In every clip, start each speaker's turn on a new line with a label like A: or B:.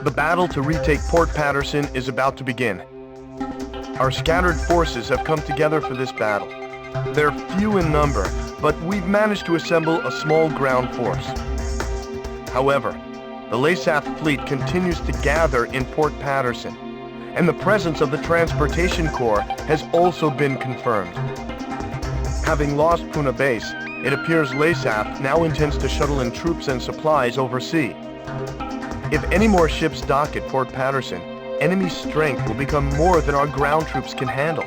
A: The battle to retake Port Patterson is about to begin. Our scattered forces have come together for this battle. They're few in number, but we've managed to assemble a small ground force. However, the LASAF fleet continues to gather in Port Patterson, and the presence of the Transportation Corps has also been confirmed. Having lost Puna Base, it appears LASAF now intends to shuttle in troops and supplies overseas. If any more ships dock at Port Patterson, enemy strength will become more than our ground troops can handle.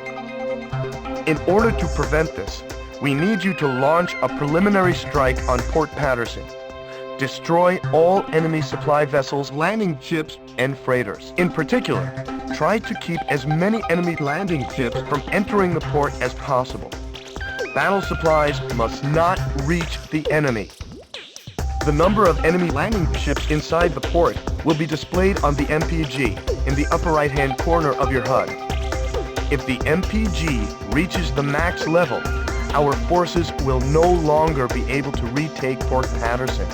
A: In order to prevent this, we need you to launch a preliminary strike on Port Patterson. Destroy all enemy supply vessels, landing ships, and freighters. In particular, try to keep as many enemy landing ships from entering the port as possible. Battle supplies must not reach the enemy. The number of enemy landing ships inside the port will be displayed on the MPG in the upper right-hand corner of your HUD. If the MPG reaches the max level, our forces will no longer be able to retake Port Patterson.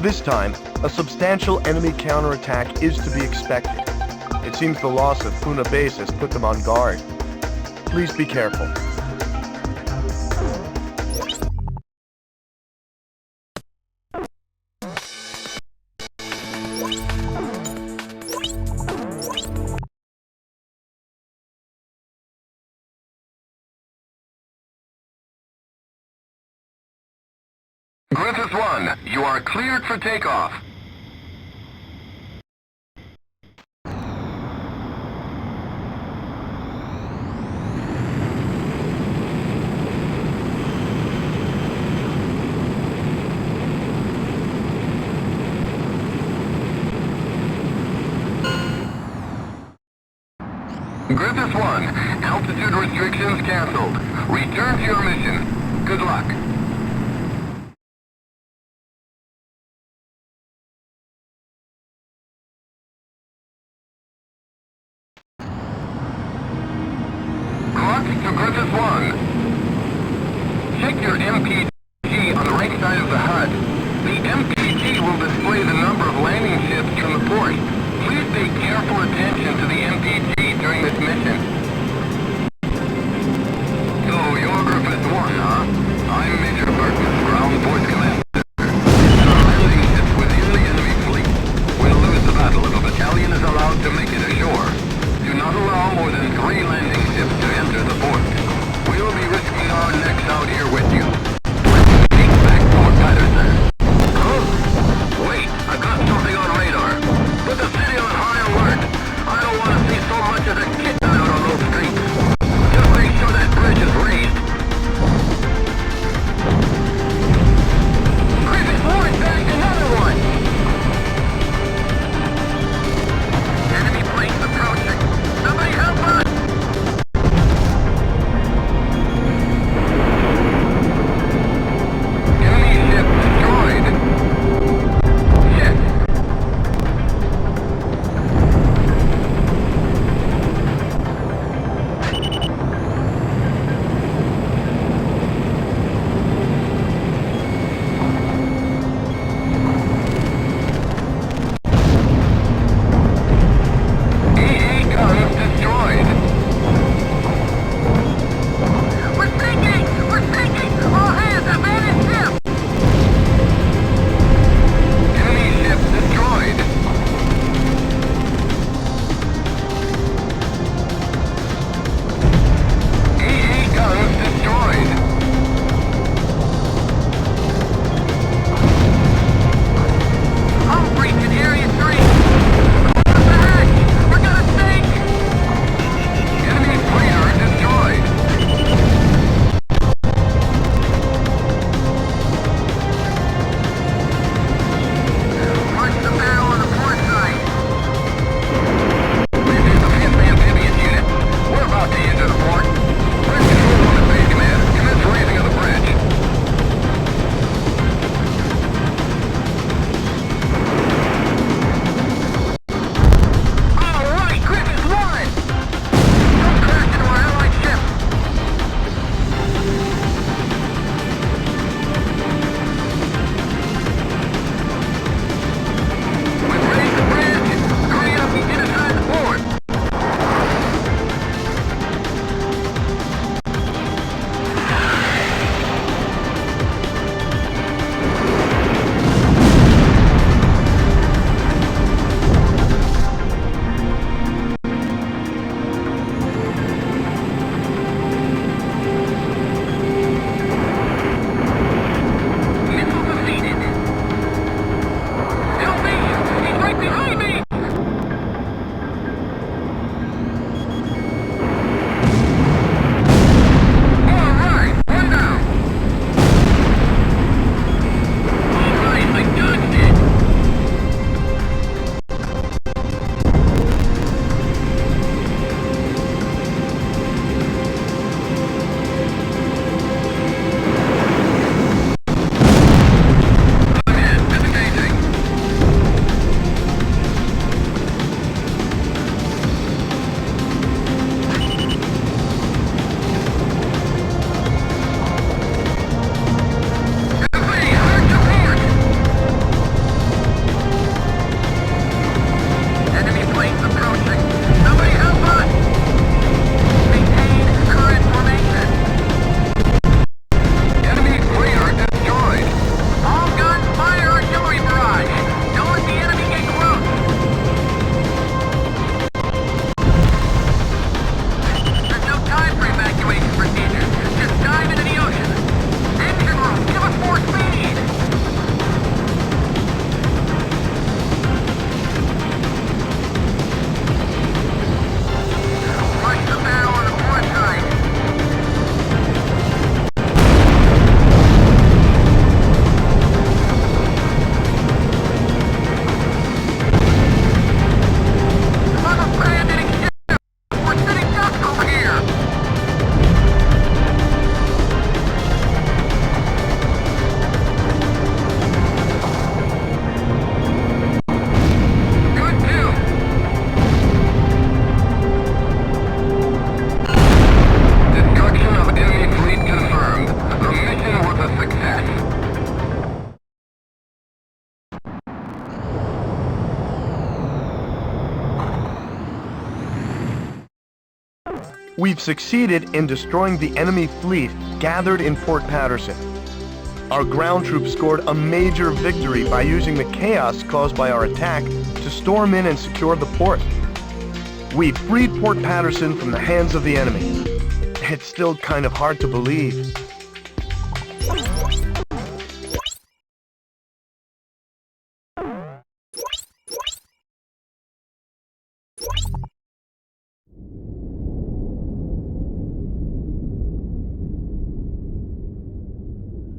A: This time, a substantial enemy counterattack is to be expected. It seems the loss of Puna Base has put them on guard. Please be careful.
B: Griffith 1, you are cleared for takeoff. Griffith 1, altitude restrictions canceled. Return to your mission. Good luck. To Griffith 1. Check your MPG on the right side of the HUD. The MPG will display the number of landing ships from the port. Please pay careful attention to the MPG during this mission. So, you're Griffith 1, huh? I'm Major Burton, Ground Force Commander. Landing ships within the enemy fleet. We'll lose the battle if a battalion is allowed to make it ashore. Do not allow more than 3 landing ships to enter the port. We'll be risking our necks out here with you. Let's take back Port Patterson. Huh? Wait, I've got something on radar. Put the city on high alert. I don't want
A: We've succeeded in destroying the enemy fleet gathered in Port Patterson. Our ground troops scored a major victory by using the chaos caused by our attack to storm in and secure the port. We freed Port Patterson from the hands of the enemy. It's still kind of hard to believe.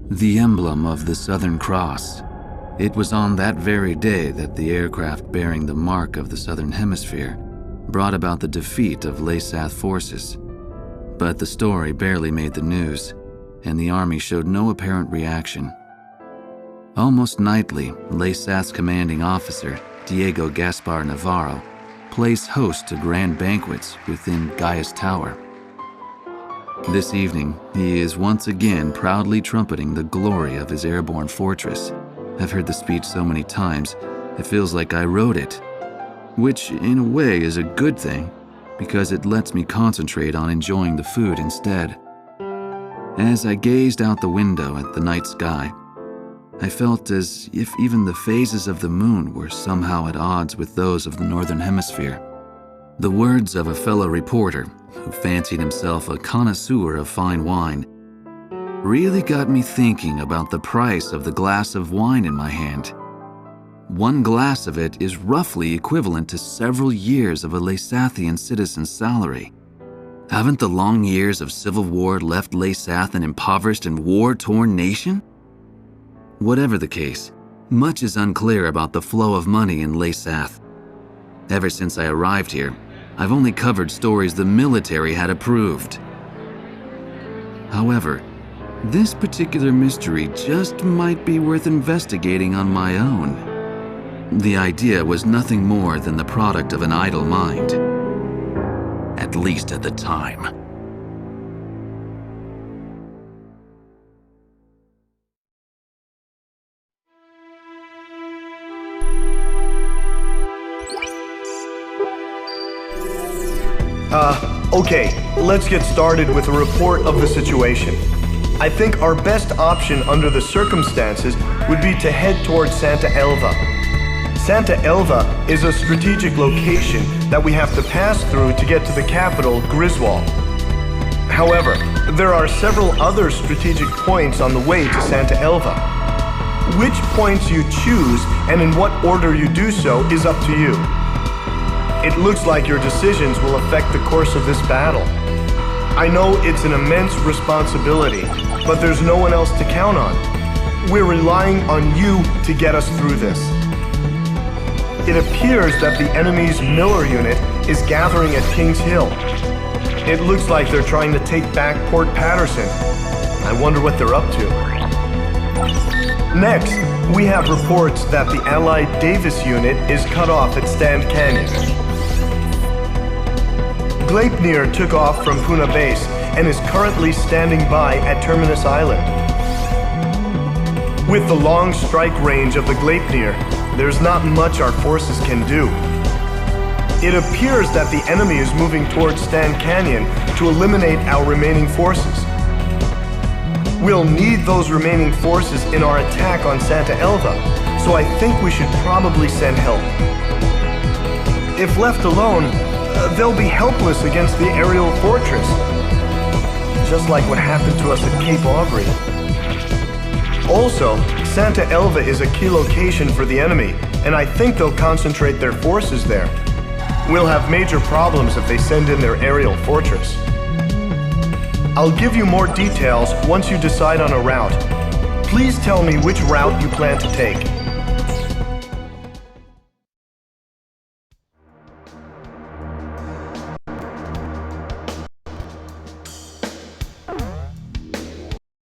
C: The emblem of the Southern Cross. It was on that very day that the aircraft bearing the mark of the Southern Hemisphere brought about the defeat of Laysath forces. But the story barely made the news, and the Army showed no apparent reaction. Almost nightly, Laysath's commanding officer, Diego Gaspar Navarro, plays host to grand banquets within Gaius Tower. This evening, he is once again proudly trumpeting the glory of his airborne fortress. I've heard the speech so many times, it feels like I wrote it. Which, in a way, is a good thing, because it lets me concentrate on enjoying the food instead. As I gazed out the window at the night sky, I felt as if even the phases of the moon were somehow at odds with those of the Northern Hemisphere. The words of a fellow reporter, who fancied himself a connoisseur of fine wine, really got me thinking about the price of the glass of wine in my hand. One glass of it is roughly equivalent to several years of a Laysathian citizen's salary. Haven't the long years of civil war left Laysath an impoverished and war-torn nation? Whatever the case, much is unclear about the flow of money in Laysath. Ever since I arrived here, I've only covered stories the military had approved. However, this particular mystery just might be worth investigating on my own. The idea was nothing more than the product of an idle mind. At least at the time.
A: Okay, let's get started with a report of the situation. I think our best option under the circumstances would be to head towards Santa Elva. Santa Elva is a strategic location that we have to pass through to get to the capital, Griswold. However, there are several other strategic points on the way to Santa Elva. Which points you choose and in what order you do so is up to you. It looks like your decisions will affect the course of this battle. I know it's an immense responsibility, but there's no one else to count on. We're relying on you to get us through this. It appears that the enemy's Miller unit is gathering at Kings Hill. It looks like they're trying to take back Port Patterson. I wonder what they're up to. Next, we have reports that the Allied Davis unit is cut off at Stand Canyon. Gleipnir took off from Puna Base and is currently standing by at Terminus Island. With the long strike range of the Gleipnir, there's not much our forces can do. It appears that the enemy is moving towards Stand Canyon to eliminate our remaining forces. We'll need those remaining forces in our attack on Santa Elva, so I think we should probably send help. If left alone, they'll be helpless against the aerial fortress, just like what happened to us at Cape Aubrey. Also, Santa Elva is a key location for the enemy, and I think they'll concentrate their forces there. We'll have major problems if they send in their aerial fortress. I'll give you more details once you decide on a route. Please tell me which route you plan to take.